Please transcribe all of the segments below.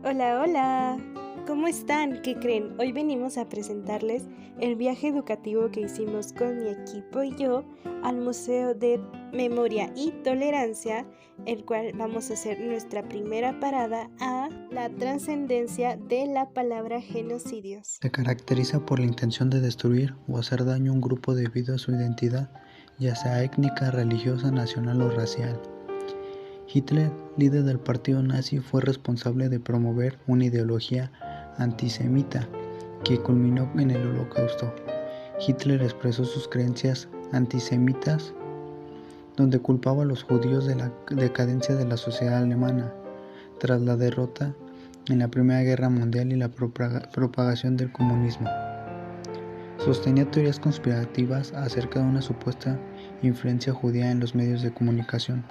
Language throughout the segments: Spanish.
Hola, hola. ¿Cómo están? ¿Qué creen? Hoy venimos a presentarles el viaje educativo que hicimos con mi equipo y yo al Museo de Memoria y Tolerancia, el cual vamos a hacer nuestra primera parada a la trascendencia de la palabra genocidios. Se caracteriza por la intención de destruir o hacer daño a un grupo debido a su identidad, ya sea étnica, religiosa, nacional o racial. Hitler, líder del partido nazi, fue responsable de promover una ideología antisemita que culminó en el Holocausto. Hitler expresó sus creencias antisemitas, donde culpaba a los judíos de la decadencia de la sociedad alemana tras la derrota en la Primera Guerra Mundial y la propagación del comunismo. Sostenía teorías conspirativas acerca de una supuesta influencia judía en los medios de comunicación.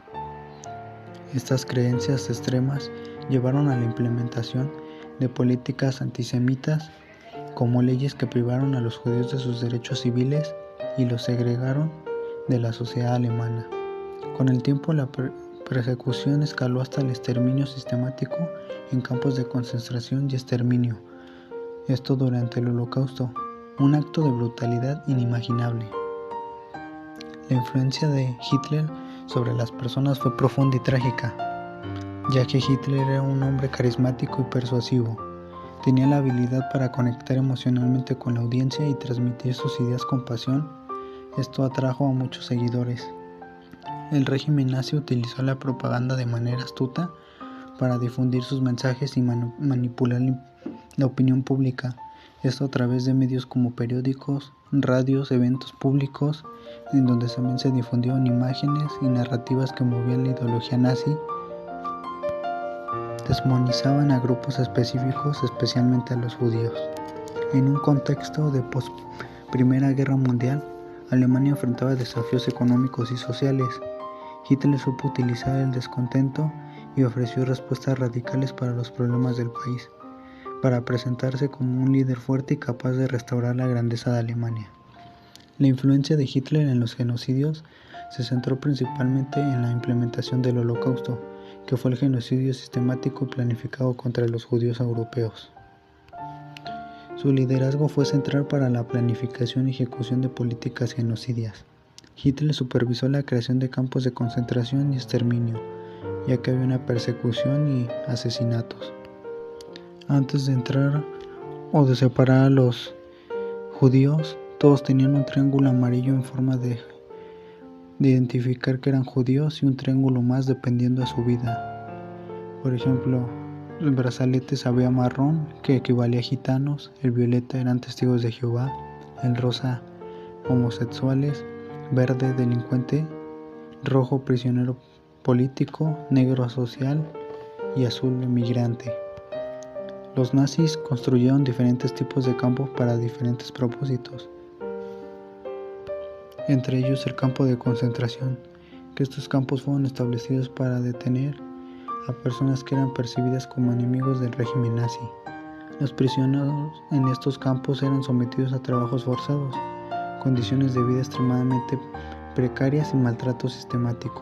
Estas creencias extremas llevaron a la implementación de políticas antisemitas, como leyes que privaron a los judíos de sus derechos civiles y los segregaron de la sociedad alemana. Con el tiempo, la persecución escaló hasta el exterminio sistemático en campos de concentración y exterminio. Esto durante el Holocausto, un acto de brutalidad inimaginable. La influencia de Hitler sobre las personas fue profunda y trágica, ya que Hitler era un hombre carismático y persuasivo. Tenía la habilidad para conectar emocionalmente con la audiencia y transmitir sus ideas con pasión. Esto atrajo a muchos seguidores. El régimen nazi utilizó la propaganda de manera astuta para difundir sus mensajes y manipular la opinión pública. Esto a través de medios como periódicos, radios, eventos públicos, en donde también se difundieron imágenes y narrativas que movían la ideología nazi. Demonizaban a grupos específicos, especialmente a los judíos. En un contexto de post-Primera Guerra Mundial, Alemania enfrentaba desafíos económicos y sociales. Hitler supo utilizar el descontento y ofreció respuestas radicales para los problemas del país, para presentarse como un líder fuerte y capaz de restaurar la grandeza de Alemania. La influencia de Hitler en los genocidios se centró principalmente en la implementación del Holocausto, que fue el genocidio sistemático y planificado contra los judíos europeos. Su liderazgo fue central para la planificación y ejecución de políticas genocidas. Hitler supervisó la creación de campos de concentración y exterminio, ya que había una persecución y asesinatos. Antes de entrar o de separar a los judíos, todos tenían un triángulo amarillo en forma de identificar que eran judíos y un triángulo más dependiendo de su vida. Por ejemplo, el brazalete sabía marrón, que equivalía a gitanos, el violeta eran testigos de Jehová, el rosa homosexuales, verde delincuente, rojo prisionero político, negro asocial y azul emigrante. Los nazis construyeron diferentes tipos de campos para diferentes propósitos, entre ellos el campo de concentración, que estos campos fueron establecidos para detener a personas que eran percibidas como enemigos del régimen nazi. Los prisioneros en estos campos eran sometidos a trabajos forzados, condiciones de vida extremadamente precarias y maltrato sistemático.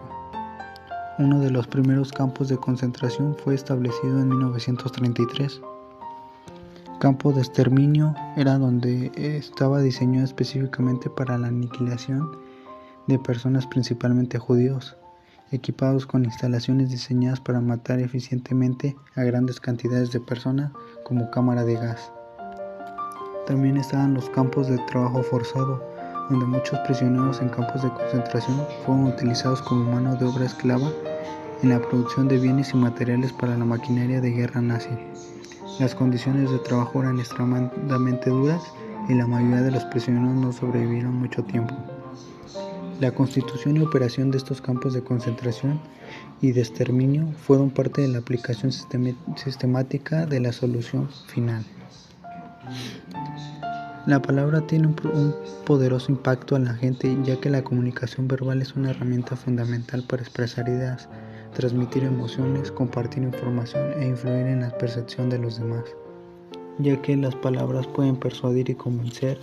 Uno de los primeros campos de concentración fue establecido en 1933. Campo de exterminio era donde estaba diseñado específicamente para la aniquilación de personas, principalmente judíos, equipados con instalaciones diseñadas para matar eficientemente a grandes cantidades de personas como cámara de gas. También estaban los campos de trabajo forzado, donde muchos prisioneros en campos de concentración fueron utilizados como mano de obra esclava en la producción de bienes y materiales para la maquinaria de guerra nazi. Las condiciones de trabajo eran extremadamente duras y la mayoría de los prisioneros no sobrevivieron mucho tiempo. La constitución y operación de estos campos de concentración y de exterminio fueron parte de la aplicación sistemática de la solución final. La palabra tiene un poderoso impacto en la gente, ya que la comunicación verbal es una herramienta fundamental para expresar ideas, transmitir emociones, compartir información e influir en la percepción de los demás. Ya que las palabras pueden persuadir y convencer,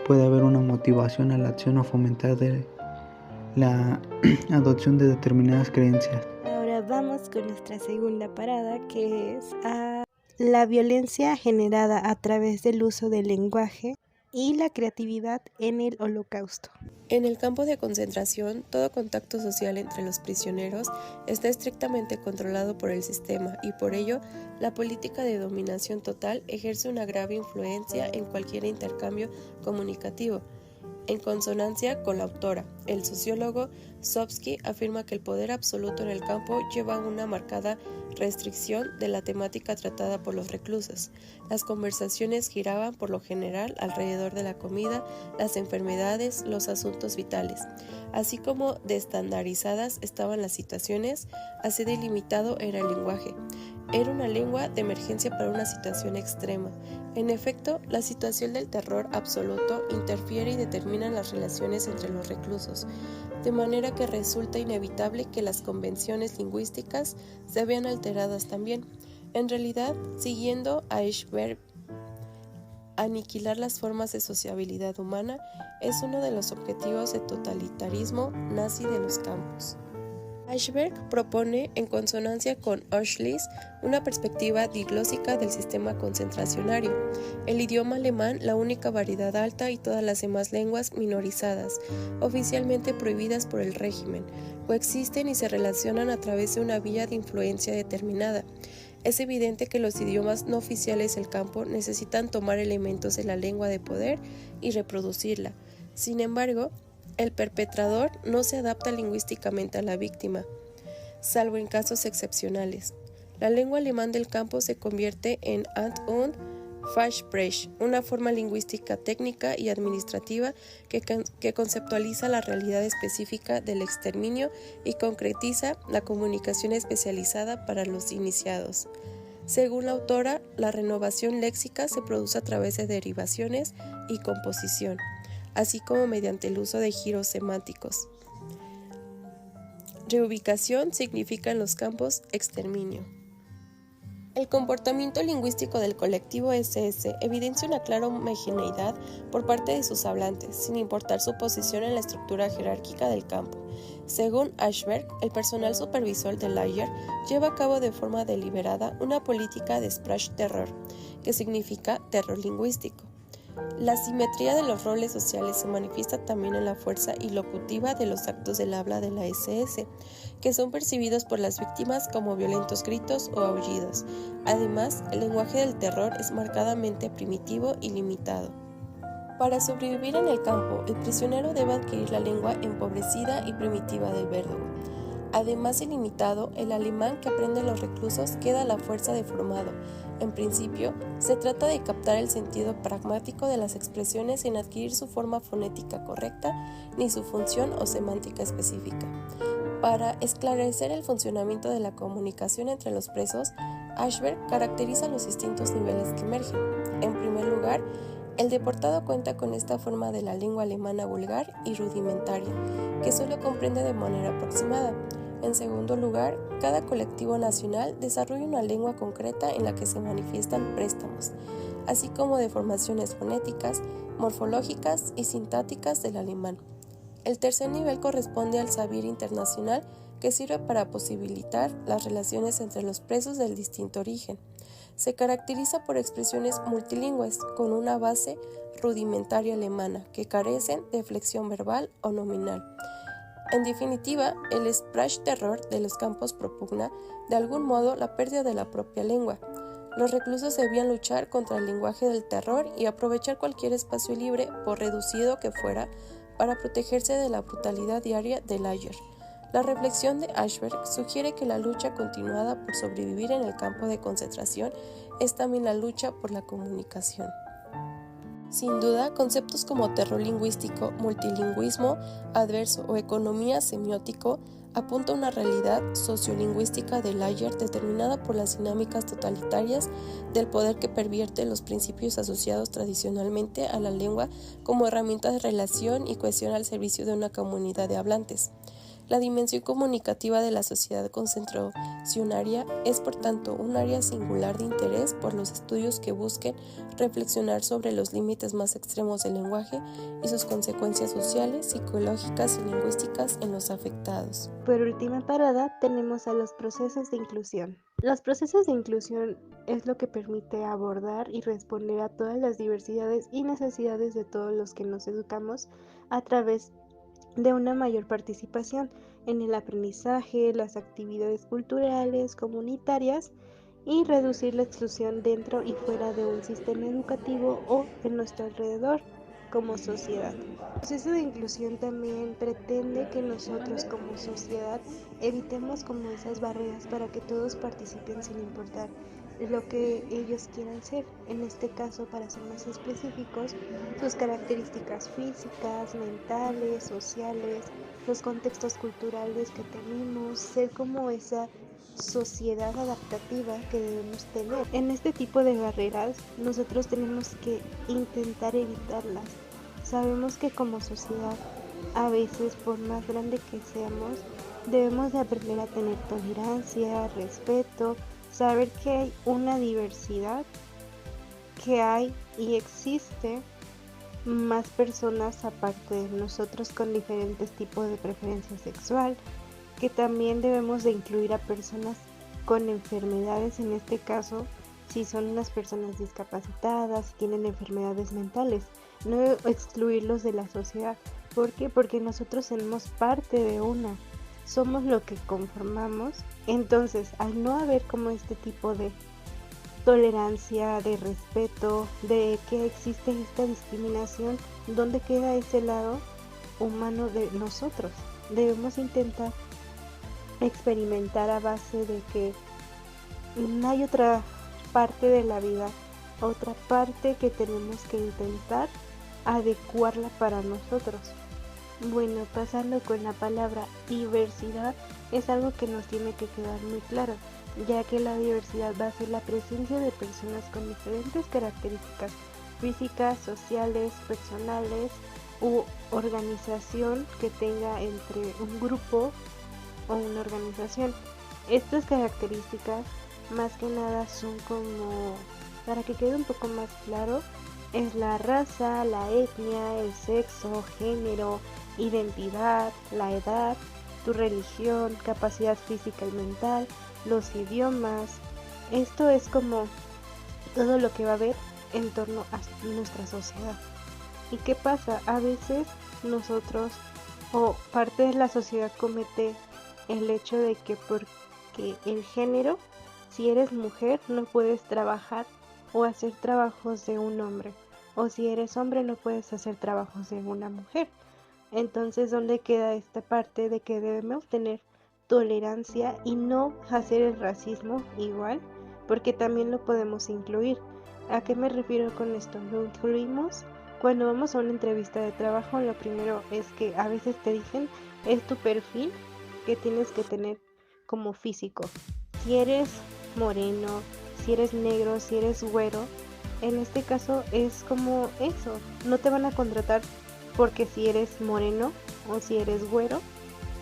puede haber una motivación a la acción o fomentar la adopción de determinadas creencias. Ahora vamos vamos con nuestra segunda parada, que es la violencia generada a través del uso del lenguaje y la creatividad en el Holocausto. En el campo de concentración, todo contacto social entre los prisioneros está estrictamente controlado por el sistema y por ello, la política de dominación total ejerce una grave influencia en cualquier intercambio comunicativo. En consonancia con la autora, el sociólogo Zofsky afirma que el poder absoluto en el campo lleva una marcada restricción de la temática tratada por los reclusos. Las conversaciones giraban por lo general alrededor de la comida, las enfermedades, los asuntos vitales. Así como de estandarizadas estaban las situaciones, así delimitado era el lenguaje. Era una lengua de emergencia para una situación extrema. En efecto, la situación del terror absoluto interfiere y determina las relaciones entre los reclusos, de manera que resulta inevitable que las convenciones lingüísticas se vean alteradas también. En realidad, siguiendo a Eichberg, aniquilar las formas de sociabilidad humana es uno de los objetivos del totalitarismo nazi de los campos. Eichberg propone, en consonancia con Auschwitz, una perspectiva diglósica del sistema concentracionario. El idioma alemán, la única variedad alta y todas las demás lenguas minorizadas, oficialmente prohibidas por el régimen, coexisten y se relacionan a través de una vía de influencia determinada. Es evidente que los idiomas no oficiales del campo necesitan tomar elementos de la lengua de poder y reproducirla. Sin embargo, el perpetrador no se adapta lingüísticamente a la víctima, salvo en casos excepcionales. La lengua alemán del campo se convierte en Hand- und Fachsprache, una forma lingüística técnica y administrativa que conceptualiza la realidad específica del exterminio y concretiza la comunicación especializada para los iniciados. Según la autora, la renovación léxica se produce a través de derivaciones y composición, así como mediante el uso de giros semánticos. Reubicación significa en los campos exterminio. El comportamiento lingüístico del colectivo SS evidencia una clara homogeneidad por parte de sus hablantes, sin importar su posición en la estructura jerárquica del campo. Según Eichberg, el personal supervisor del Lager lleva a cabo de forma deliberada una política de Sprachterror, que significa terror lingüístico. La simetría de los roles sociales se manifiesta también en la fuerza ilocutiva de los actos del habla de la SS, que son percibidos por las víctimas como violentos gritos o aullidos. Además, el lenguaje del terror es marcadamente primitivo y limitado. Para sobrevivir en el campo, el prisionero debe adquirir la lengua empobrecida y primitiva del verdugo. Además de limitado, el alemán que aprenden los reclusos queda a la fuerza deformado. En principio, se trata de captar el sentido pragmático de las expresiones sin adquirir su forma fonética correcta ni su función o semántica específica. Para esclarecer el funcionamiento de la comunicación entre los presos, Eichberg caracteriza los distintos niveles que emergen. En primer lugar, el deportado cuenta con esta forma de la lengua alemana vulgar y rudimentaria, que solo comprende de manera aproximada. En segundo lugar, cada colectivo nacional desarrolla una lengua concreta en la que se manifiestan préstamos, así como deformaciones fonéticas, morfológicas y sintácticas del alemán. El tercer nivel corresponde al saber internacional, que sirve para posibilitar las relaciones entre los presos del distinto origen. Se caracteriza por expresiones multilingües con una base rudimentaria alemana que carecen de flexión verbal o nominal. En definitiva, el Sprachterror de los campos propugna, de algún modo, la pérdida de la propia lengua. Los reclusos debían luchar contra el lenguaje del terror y aprovechar cualquier espacio libre, por reducido que fuera, para protegerse de la brutalidad diaria del Lager. La reflexión de Eichberg sugiere que la lucha continuada por sobrevivir en el campo de concentración es también la lucha por la comunicación. Sin duda, conceptos como terror lingüístico, multilingüismo adverso o economía semiótico apunta a una realidad sociolingüística del Lager determinada por las dinámicas totalitarias del poder que pervierte los principios asociados tradicionalmente a la lengua como herramienta de relación y cohesión al servicio de una comunidad de hablantes. La dimensión comunicativa de la sociedad concentracionaria es, por tanto, un área singular de interés por los estudios que busquen reflexionar sobre los límites más extremos del lenguaje y sus consecuencias sociales, psicológicas y lingüísticas en los afectados. Por última parada tenemos a los procesos de inclusión. Los procesos de inclusión es lo que permite abordar y responder a todas las diversidades y necesidades de todos los que nos educamos a través de una mayor participación en el aprendizaje, las actividades culturales, comunitarias y reducir la exclusión dentro y fuera de un sistema educativo o en nuestro alrededor como sociedad. El proceso de inclusión también pretende que nosotros como sociedad evitemos como esas barreras para que todos participen sin importar lo que ellos quieran ser. En este caso, para ser más específicos, sus características físicas, mentales, sociales, los contextos culturales que tenemos, ser como esa sociedad adaptativa que debemos tener. En este tipo de barreras nosotros tenemos que intentar evitarlas. Sabemos que como sociedad, a veces por más grande que seamos, debemos de aprender a tener tolerancia, respeto, saber que hay una diversidad, que hay y existe más personas aparte de nosotros con diferentes tipos de preferencia sexual, que también debemos de incluir a personas con enfermedades, en este caso, si son unas personas discapacitadas, si tienen enfermedades mentales, no excluirlos de la sociedad. ¿Por qué? Porque nosotros somos parte de una, somos lo que conformamos. Entonces, al no haber como este tipo de tolerancia, de respeto, de que existe esta discriminación, ¿dónde queda ese lado humano de nosotros? Debemos intentar experimentar a base de que no hay otra parte de la vida, otra parte que tenemos que intentar adecuarla para nosotros. Bueno, pasando con la palabra diversidad, es algo que nos tiene que quedar muy claro, ya que la diversidad va a ser la presencia de personas con diferentes características físicas, sociales, personales u organización que tenga entre un grupo o una organización. Estas características más que nada son como, para que quede un poco más claro, es la raza, la etnia, el sexo, género, identidad, la edad, tu religión, capacidad física y mental, los idiomas. Esto es como todo lo que va a haber en torno a nuestra sociedad. ¿Y qué pasa? A veces nosotros o parte de la sociedad comete el hecho de que porque el género, si eres mujer no puedes trabajar o hacer trabajos de un hombre, o si eres hombre no puedes hacer trabajos de una mujer. Entonces, ¿dónde queda esta parte de que debemos tener tolerancia y no hacer el racismo igual? Porque también lo podemos incluir. ¿A qué me refiero con esto? Lo incluimos cuando vamos a una entrevista de trabajo. Lo primero es que a veces te dicen es tu perfil que tienes que tener como físico. Si eres moreno, si eres negro, si eres güero, en este caso es como eso. No te van a contratar porque si eres moreno o si eres güero.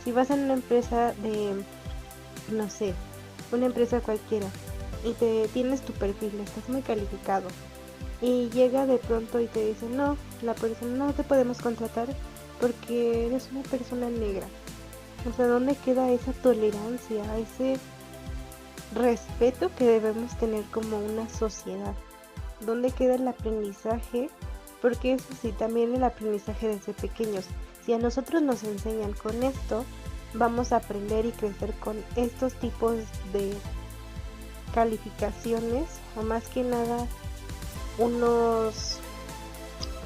Si vas a una empresa de, no sé, una empresa cualquiera y tienes tu perfil, estás muy calificado y llega de pronto y te dice no, la persona no te podemos contratar porque eres una persona negra. O sea, ¿dónde queda esa tolerancia, ese respeto que debemos tener como una sociedad? ¿Dónde queda el aprendizaje? Porque eso sí, también el aprendizaje desde pequeños. Si a nosotros nos enseñan con esto, vamos a aprender y crecer con estos tipos de calificaciones, o más que nada unos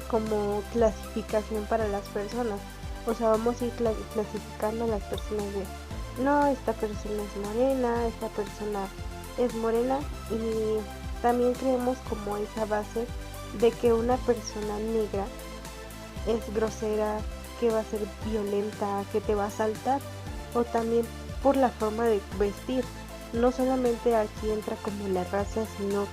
como clasificación para las personas. O sea, vamos a ir clasificando a las personas de no, esta persona es morena, esta persona es morena, y también creemos como esa base de que una persona negra es grosera, que va a ser violenta, que te va a asaltar, o también por la forma de vestir. No solamente aquí entra como la raza, sino,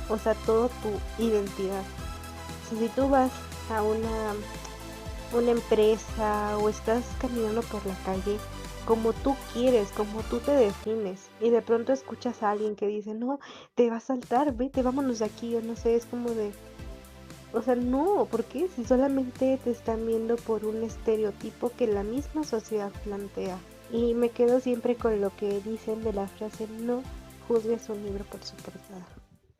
o sea, toda tu identidad. O sea, si tú vas a una empresa o estás caminando por la calle como tú quieres, como tú te defines. Y de pronto escuchas a alguien que dice, no, te va a saltar, vete, vámonos de aquí, o no sé, es como de, o sea, no, ¿por qué? Si solamente te están viendo por un estereotipo que la misma sociedad plantea. Y me quedo siempre con lo que dicen de la frase, no juzgues un libro por su portada.